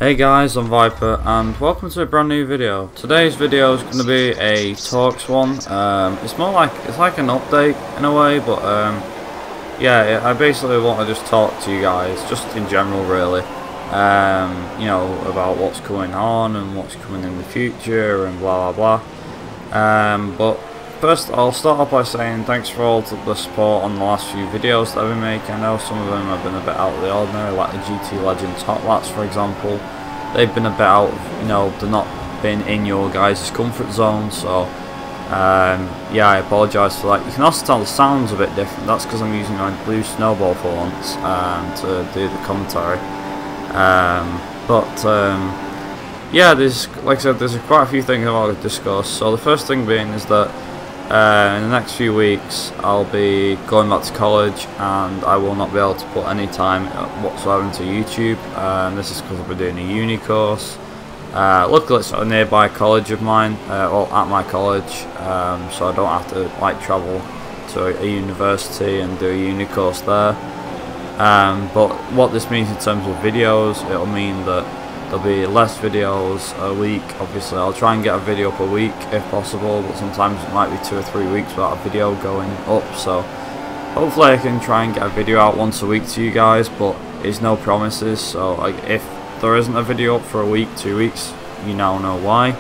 Hey guys, I'm Viper and welcome to a brand new video. Today's video is going to be a talks one. It's like an update in a way, but yeah, I basically want to just talk to you guys, just in general really. You know, about what's going on and what's coming in the future and blah blah blah. But first, I'll start off by saying thanks for all the support on the last few videos that I've been making. I know some of them have been a bit out of the ordinary, like the GT Legends Hot Lats for example. They've been a bit out of, you know, they're not been in your guys' comfort zone, so yeah, I apologise for that. You can also tell the sound's a bit different. That's because I'm using my blue snowball for once to do the commentary. Yeah, there's, like I said, there's quite a few things I want to discuss. So the first thing being is that in the next few weeks I'll be going back to college and I will not be able to put any time whatsoever into YouTube. This is because I'll be doing a uni course. Luckily it's a nearby college of mine, or at my college, so I don't have to like travel to a university and do a uni course there. But what this means in terms of videos, it'll mean that there'll be less videos a week. Obviously I'll try and get a video per week if possible, but sometimes it might be 2 or 3 weeks without a video going up, so hopefully I can try and get a video out once a week to you guys, but it's no promises. So like, if there isn't a video up for a week, 2 weeks, you now know why.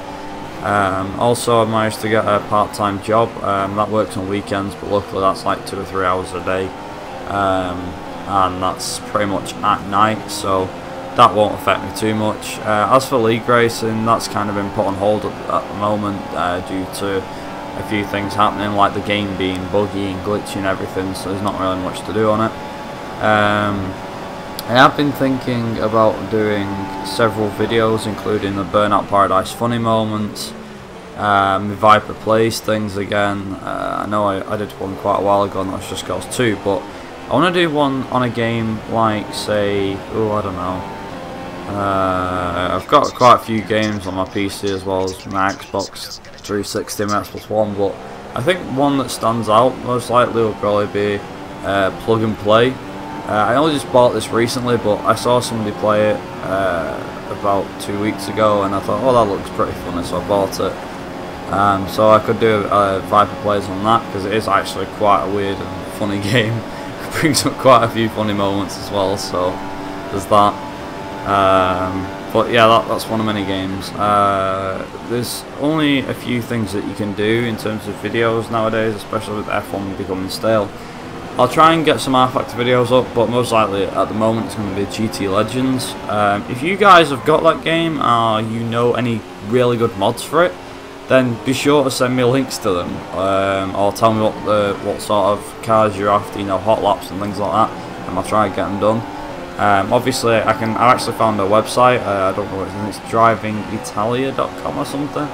Also I managed to get a part-time job that works on weekends, but luckily that's like 2 or 3 hours a day, and that's pretty much at night, so that won't affect me too much. As for league racing, that's kind of been put on hold at the moment due to a few things happening, like the game being buggy and glitchy and everything, so there's not really much to do on it. I have been thinking about doing several videos, including the Burnout Paradise funny moments, Viper plays things again. I know I did one quite a while ago and that's just Ghost 2, but I want to do one on a game like, say, oh, I don't know. I've got quite a few games on my PC as well as my Xbox 360 and Xbox One, but I think one that stands out most likely will probably be Plug and Play. I only just bought this recently, but I saw somebody play it about 2 weeks ago and I thought, oh, that looks pretty funny, so I bought it. So I could do Viper Plays on that, because it is actually quite a weird and funny game. It brings up quite a few funny moments as well, so there's that. But yeah, that's one of many games. There's only a few things that you can do in terms of videos nowadays, especially with F1 becoming stale. I'll try and get some Artifact videos up, but most likely at the moment it's going to be GT Legends. If you guys have got that game, you know any really good mods for it, then be sure to send me links to them, or tell me what sort of cars you're after, you know, hot laps and things like that, and I'll try and get them done. Obviously I actually found a website, I don't know what it is, it's drivingitalia.com or something,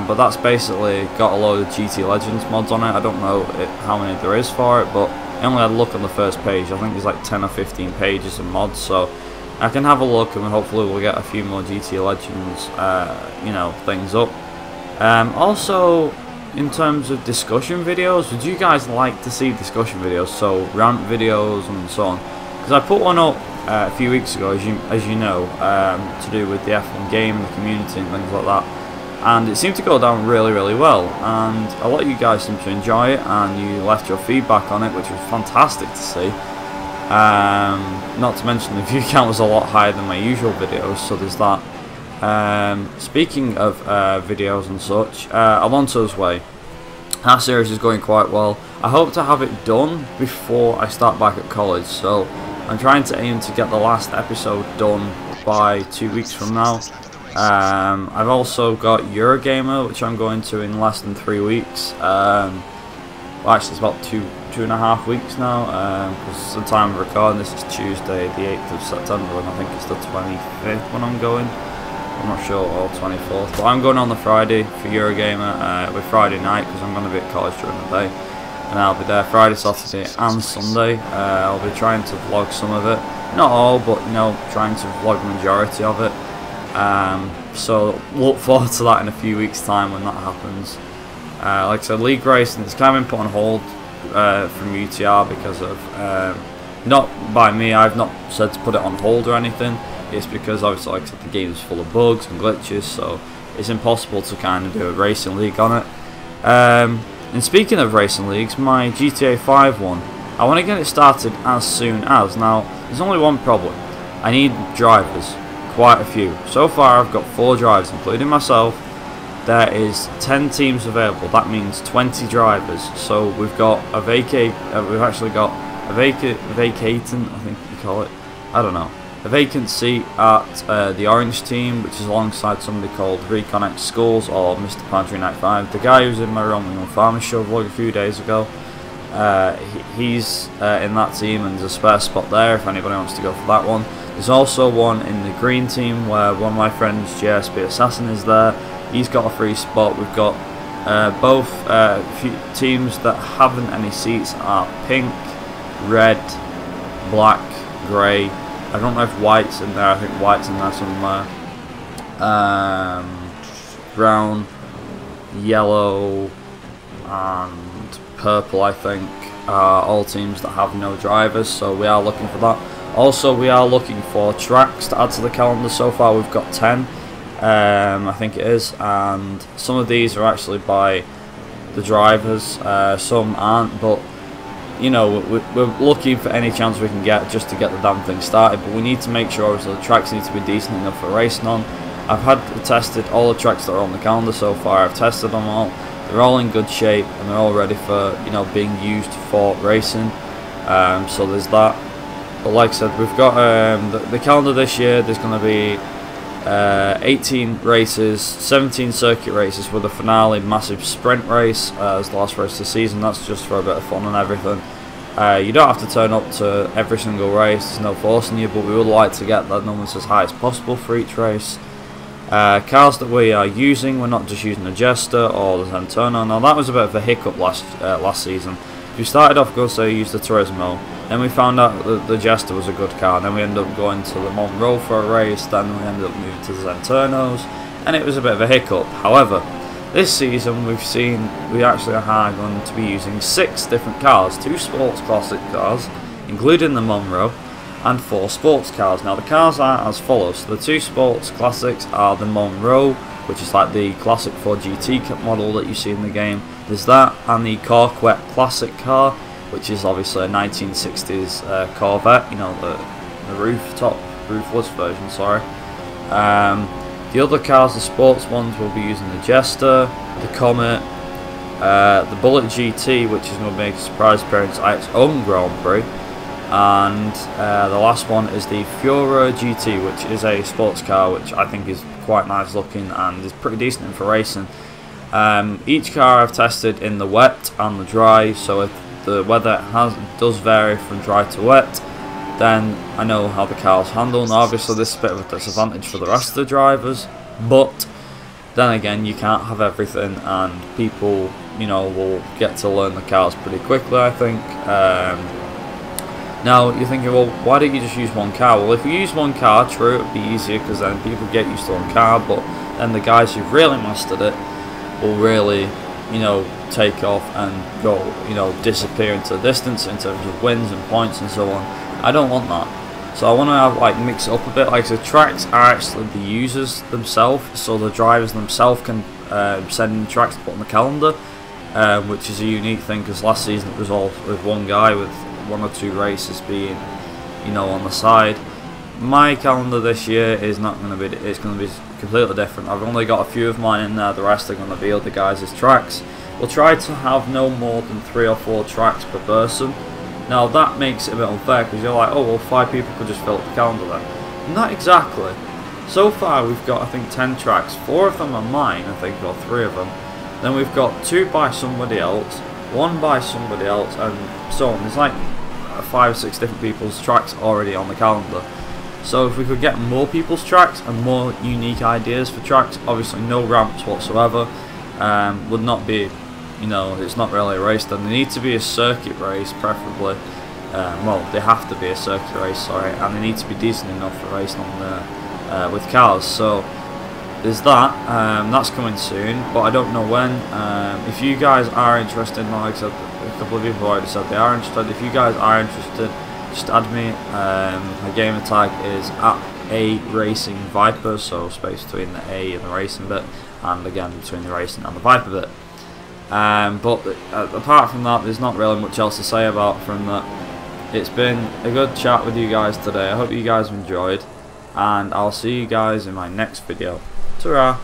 but that's basically got a load of GT Legends mods on it. I don't know how many there is for it, but I only had a look on the first page. I think there's like 10 or 15 pages of mods, so I can have a look and hopefully we'll get a few more GT Legends you know, things up. Also, in terms of discussion videos, would you guys like to see discussion videos, so rant videos and so on? Because I put one up a few weeks ago, as you know, to do with the F1 game and the community and things like that, and it seemed to go down really well, and a lot of you guys seemed to enjoy it and you left your feedback on it, which was fantastic to see. Not to mention the view count was a lot higher than my usual videos, so there's that. Speaking of videos and such, Alonso's Way, that series is going quite well. I hope to have it done before I start back at college, so I'm trying to aim to get the last episode done by 2 weeks from now. I've also got Eurogamer, which I'm going to in less than 3 weeks. Well, actually it's about two and a half weeks now, because the time of recording this is Tuesday the 8th of September, and I think it's the 25th when I'm going. I'm not sure, or 24th, but I'm going on the Friday for Eurogamer, with Friday night, because I'm going to be at college during the day, and I'll be there Friday, Saturday and Sunday. I'll be trying to vlog some of it, not all, but you know, trying to vlog the majority of it. So look forward to that in a few weeks time when that happens. Like I said, league racing, it's kind of been put on hold from UTR because of, not by me, I've not said to put it on hold or anything. it's because obviously, like I said, the game is full of bugs and glitches, so it's impossible to kind of do a racing league on it. And speaking of racing leagues, my GTA 5 one, I want to get it started as soon as. Now, there's only one problem. I need drivers, quite a few. So far, I've got 4 drivers, including myself. There is 10 teams available. That means 20 drivers. So we've got a we've actually got a vacating, I think you call it. I don't know. A vacant seat at the Orange team, which is alongside somebody called Reconnect Schools or Mr. Padre 95. The guy who's in my Roman Farmers show vlog a few days ago. He's in that team, and there's a spare spot there if anybody wants to go for that one. There's also one in the green team where one of my friends, JSB Assassin, is there. He's got a free spot. We've got both teams that haven't any seats are pink, red, black, grey. I don't know if white's in there. I think white's in there somewhere. Brown, yellow, and purple, I think, are all teams that have no drivers. So we are looking for that. Also, we are looking for tracks to add to the calendar. So far, we've got 10. I think it is, and some of these are actually by the drivers. Some aren't, but you know, we're looking for any chance we can get just to get the damn thing started. But we need to make sure obviously the tracks need to be decent enough for racing on. I've tested all the tracks that are on the calendar so far. I've tested them all. They're all in good shape and they're all ready for, you know, being used for racing. So there's that. But like I said, we've got the calendar this year. There's going to be 18 races, 17 circuit races with a finale massive sprint race as the last race of the season. That's just for a bit of fun and everything. You don't have to turn up to every single race, there's no forcing you, but we would like to get that numbers as high as possible for each race. Cars that we are using, we're not just using the Jester or the Zenturno. Now that was a bit of a hiccup last season. We started off good, so we used the Turismo. Then we found out that the Jester was a good car. Then we ended up going to the Monroe for a race. Then we ended up moving to the Zenturnos, and it was a bit of a hiccup. However, this season we actually are going to be using 6 different cars, 2 sports classic cars, including the Monroe, and 4 sports cars. Now the cars are as follows. So the 2 sports classics are the Monroe, which is like the classic 4 GT model that you see in the game. There's that, and the Corvette classic car, which is obviously a 1960s Corvette, you know, the roofless version, sorry. The other cars, the sports ones, will be using the Jester, the Comet, the Bullet GT, which is going to make a surprise appearance at its own Grand Prix, and the last one is the Fura GT, which is a sports car, which I think is quite nice looking and is pretty decent for racing. Each car I've tested in the wet and the dry, so if the weather does vary from dry to wet, then I know how the cars handle. And obviously this is a bit of a disadvantage for the rest of the drivers, but then again, you can't have everything, and people, you know, will get to learn the cars pretty quickly, I think. Now you're thinking, well, why don't you just use one car? Well, if you use one car, true, it'd be easier because then people get used to one car, but then the guys who've really mastered it will really, you know, take off and go, you know, disappear into the distance in terms of wins and points and so on. I don't want that. So I want to have, like, mix it up a bit. Like, the tracks are actually the users themselves, so the drivers themselves can send in tracks to put on the calendar, which is a unique thing because last season it was all with one guy with 1 or 2 races being, you know, on the side. My calendar this year is not going to be, it's going to be completely different. I've only got a few of mine in there, the rest are going to be other guys' tracks. We'll try to have no more than 3 or 4 tracks per person. Now that makes it a bit unfair because you're like, oh well, 5 people could just fill up the calendar then. Not exactly. So far we've got, I think, 10 tracks. 4 of them are mine, I think, or 3 of them. Then we've got 2 by somebody else, 1 by somebody else, and so on. There's like 5 or 6 different people's tracks already on the calendar. So if we could get more people's tracks and more unique ideas for tracks, obviously no ramps whatsoever, would not be, you know, it's not really a race then. They need to be a circuit race preferably. Well, they have to be a circuit race, sorry, and they need to be decent enough for racing on there with cars. So there's that. That's coming soon, but I don't know when. If you guys are interested, like I said, a couple of people already said they are interested. If you guys are interested, just add me. My gamer tag is A Racing Viper, so space between the A and the racing bit, and again between the racing and the Viper bit. But apart from that, there's not really much else to say about from that. It's been a good chat with you guys today. I hope you guys have enjoyed, and I'll see you guys in my next video. Ta-ra!